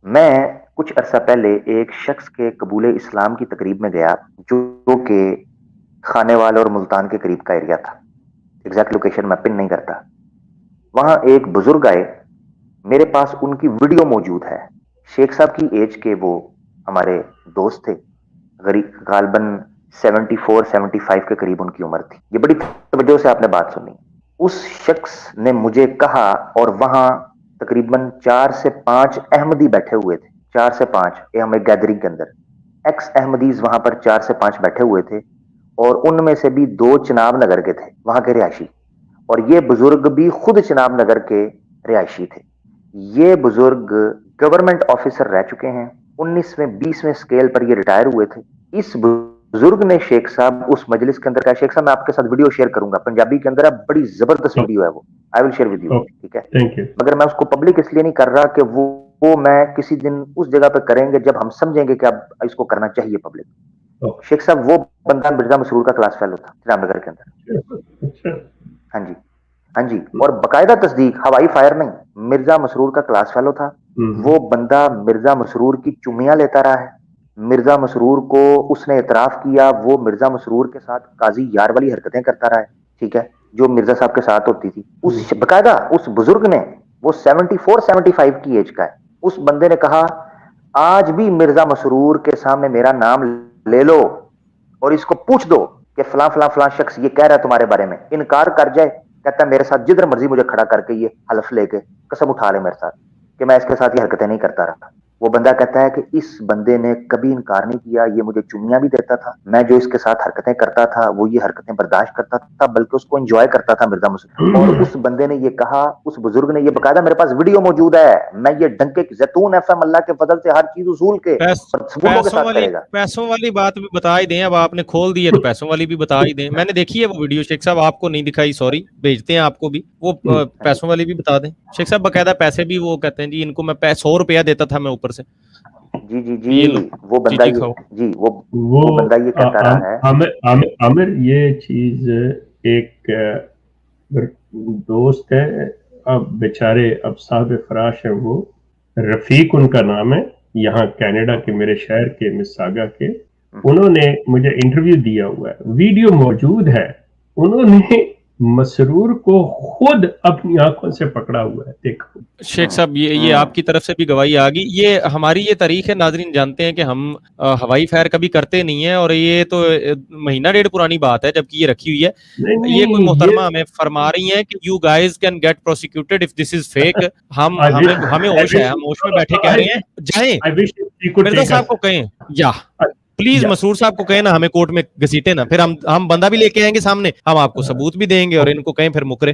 میں کچھ عرصہ پہلے ایک شخص کے قبول اسلام کی تقریب میں گیا جو کہ خانے وال اور ملتان کے قریب کا ایریا تھا. ایگزیکٹ لوکیشن میں پن نہیں کرتا. وہاں ایک بزرگ آئے, میرے پاس ان کی ویڈیو موجود ہے. شیخ صاحب کی ایج کے وہ ہمارے دوست تھے, غالباً 74-75 کے قریب ان کی عمر تھی. یہ بڑی توجہ سے آپ نے بات سنی. اس شخص نے مجھے کہا, اور وہاں تقریباً 4 سے 5 احمدی بیٹھے ہوئے تھے. 4 سے 5 ہمیں گیدرنگ کے اندر ایکس احمدیز وہاں پر 4 سے 5 بیٹھے ہوئے تھے, اور ان میں سے بھی 2 چناب نگر کے تھے, وہاں کے رہائشی. اور یہ بزرگ بھی خود چناب نگر کے رہائشی تھے. یہ بزرگ گورنمنٹ آفیسر رہ چکے ہیں. 19ویں-20ویں سکیل پر یہ ریٹائر ہوئے تھے. اس بزرگ نے شیخ صاحب اس مجلس کے اندر کہا, شیخ صاحب میں آپ کے ساتھ ویڈیو شیئر کروں گا, پنجابی کے اندر بڑی زبردست ویڈیو ہے وہ, آئی ول شیئر ود یو, ٹھیک ہے, تھینک یو. مگر میں اس کو پبلک اس لیے نہیں کر رہا کہ وہ میں کسی دن اس جگہ پہ کریں گے جب ہم سمجھیں گے کہ اب اس کو کرنا چاہیے پبلک. شیخ صاحب وہ بندہ مرزا مسرور کا کلاس فیلو تھا جناب نگر کے اندر. ہاں جی, ہاں جی, اور باقاعدہ تصدیق, ہوائی فائر نہیں, مرزا مسرور کا کلاس فیلو تھا. وہ بندہ مرزا مسرور کی چمیاں لیتا رہا ہے. مرزا مسرور کو اس نے اعتراف کیا وہ مرزا مسرور کے ساتھ قاضی یار والی حرکتیں کرتا رہا ہے, ٹھیک ہے, جو مرزا صاحب کے ساتھ ہوتی تھی. اس باقاعدہ اس بزرگ نے, وہ 74-75 کی ایج کا ہے, اس بندے نے کہا آج بھی مرزا مسرور کے سامنے میرا نام لے لو اور اس کو پوچھ دو کہ فلاں فلاں فلاں شخص یہ کہہ رہا ہے تمہارے بارے میں, انکار کر جائے, کہتا ہے میرے ساتھ جدھر مرضی مجھے کھڑا کر کے یہ حلف لے کے قسم اٹھا لے میرے ساتھ کہ میں اس کے ساتھ یہ حرکتیں نہیں کرتا رہا. وہ بندہ کہتا ہے کہ اس بندے نے کبھی انکار نہیں کیا, یہ مجھے چمیاں بھی دیتا تھا, میں جو اس کے ساتھ حرکتیں کرتا تھا وہ یہ حرکتیں برداشت کرتا تھا, بلکہ اس کو انجوائے کرتا تھا مرزا مسرور. اور اس بندے نے یہ کہا, اس بزرگ نے, یہ باقاعدہ میرے پاس ویڈیو موجود ہے, میں یہ ڈنکے زیتون ایف ایم اللہ کے فضل سے ہر چیز اصول کے ثبوتوں کے ساتھ کرے گا. پیسوں والی بات بھی بتا ہی دیں, اب آپ نے کھول دی ہے تو پیسوں والی بھی بتا ہی دیں. میں نے دیکھی ہے وہ ویڈیو شیخ صاحب, آپ کو نہیں دکھائی, سوری, بھیجتے ہیں آپ کو بھی, وہ پیسوں والی بھی بتا دیں شیخ صاحب. باقاعدہ پیسے بھی وہ کہتے ہیں جی ان کو میں 100 روپیہ دیتا تھا میں اوپر سے. جی جی جی, وہ بندہ یہ, جی وہ بندہ یہ کہتا رہا ہے. عامر یہ چیز, ایک دوست ہے, اب بیچارے اب صاحب فراش ہے, وہ رفیق ان کا نام ہے, یہاں کینیڈا کے میرے شہر کے مساگا کے, انہوں نے مجھے انٹرویو دیا ہوا ہے, ویڈیو موجود ہے, انہوں نے مسرور کو خود اپنی آنکھوں سے پکڑا ہوا ہے, دیکھو شیخ صاحب. یہ آپ کی طرف سے بھی گواہی آ گئی. یہ ہماری یہ تاریخ ہے, ناظرین جانتے ہیں کہ ہم ہوائی فائر کبھی کرتے نہیں ہیں, اور یہ تو مہینہ ڈیڑھ پرانی بات ہے جبکہ یہ رکھی ہوئی ہے. یہ کوئی محترمہ ہمیں فرما رہی ہیں کہ you guys can get prosecuted if this is fake. ہمیں ہوش ہے, ہم ہوش میں بیٹھے کہہ رہے ہیں, جائیں مرزا صاحب کو کہیں, یا پلیز مسرور صاحب کو کہیں نا, ہمیں کورٹ میں گھسیٹے نا, پھر ہم بندہ بھی لے کے آئیں گے سامنے, ہم آپ کو ثبوت بھی دیں گے, اور ان کو کہیں پھر مکرے.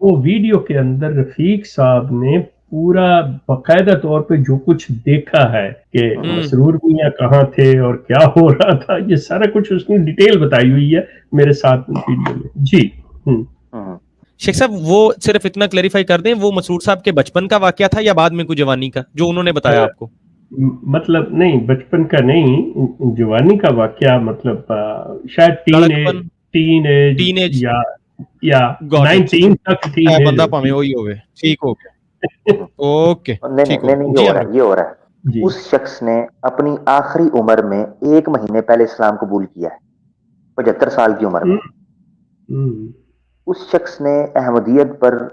وہ ویڈیو کے اندر رفیق صاحب نے پورا باقاعدہ طور پہ جو کچھ دیکھا ہے کہ مسرور میاں کہاں تھے اور کیا ہو رہا تھا, یہ سارا کچھ اس نے ڈیٹیل بتائی ہوئی ہے میرے ساتھ ویڈیو میں. جی شیخ صاحب, وہ صرف اتنا کلیریفائی کر دیں, وہ مسرور صاحب کے بچپن کا واقعہ تھا یا بعد میں کوئی جوانی کا, جو انہوں نے بتایا آپ کو؟ مطلب نہیں, بچپن کا نہیں, جوانی کا واقعہ, مطلب شاید ٹین ایج یا 19 تک تھی. بندہ پاویں وہی ہوئے, ٹھیک ہو گیا, اوکے, ٹھیک ہو گیا. یہ ہو رہا ہے, اس شخص نے اپنی آخری عمر میں 1 مہینے پہلے اسلام قبول کیا ہے, 75 سال کی عمر میں. اس شخص نے احمدیت پر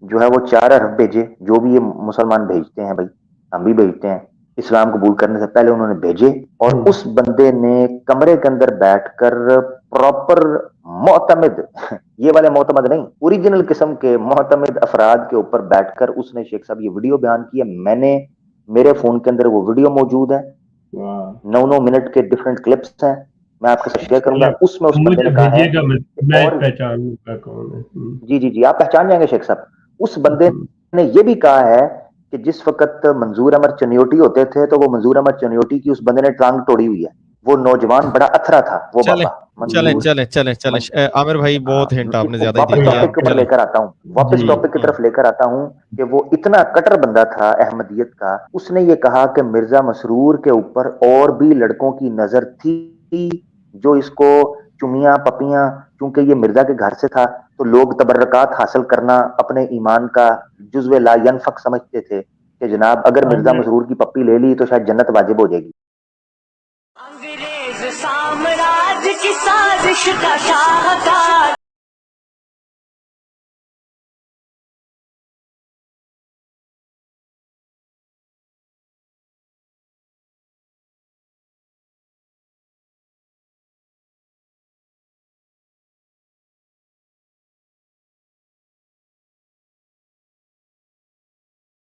جو ہے وہ 4 ارب بھیجے, جو بھی یہ مسلمان بھیجتے ہیں بھائی, ہم بھی بھیجتے ہیں, اسلام قبول کرنے سے پہلے انہوں نے بھیجے. اور اس بندے نے کمرے کے اندر بیٹھ کر پراپر معتمد, یہ والے معتمد نہیں, اوریجنل قسم کے معتمد افراد کے اوپر بیٹھ کر اس نے شیخ صاحب یہ ویڈیو بیان کیا. میں نے, میرے فون کے اندر وہ ویڈیو موجود ہے, 9 منٹ کے ڈیفرنٹ کلپس ہیں, میں آپ کے ساتھ شیئر کروں گا. اس میں اس بندے نے کہا ہے, جی جی جی آپ پہچان جائیں گے شیخ صاحب. اس بندے نے یہ بھی کہا ہے کہ جس وقت منظور احمد چنیوٹی ہوتے تھے تو وہ منظور احمد چنیوٹی کی اس بندے نے ٹانگ توڑی ہوئی ہے. وہ نوجوان بڑا اتھرا تھا وہ بابا. چلیں عامر بھائی, بہت ہنٹ آپ نے زیادہ ہی دے دیا. دیا. ٹاپک پر لے کر آتا ہوں, واپس ٹاپک کی طرف لے کر آتا ہوں کہ وہ اتنا کٹر بندہ تھا احمدیت کا. اس نے یہ کہا کہ مرزا مسرور کے اوپر اور بھی لڑکوں کی نظر تھی جو اس کو چمیاں پپیاں, کیونکہ یہ مرزا کے گھر سے تھا تو لوگ تبرکات حاصل کرنا اپنے ایمان کا جزو لا ینفق سمجھتے تھے, کہ جناب اگر مرزا مسرور کی پپی لے لی تو شاید جنت واجب ہو جائے گی. انگریز سامراج کی سازش کا شاہکار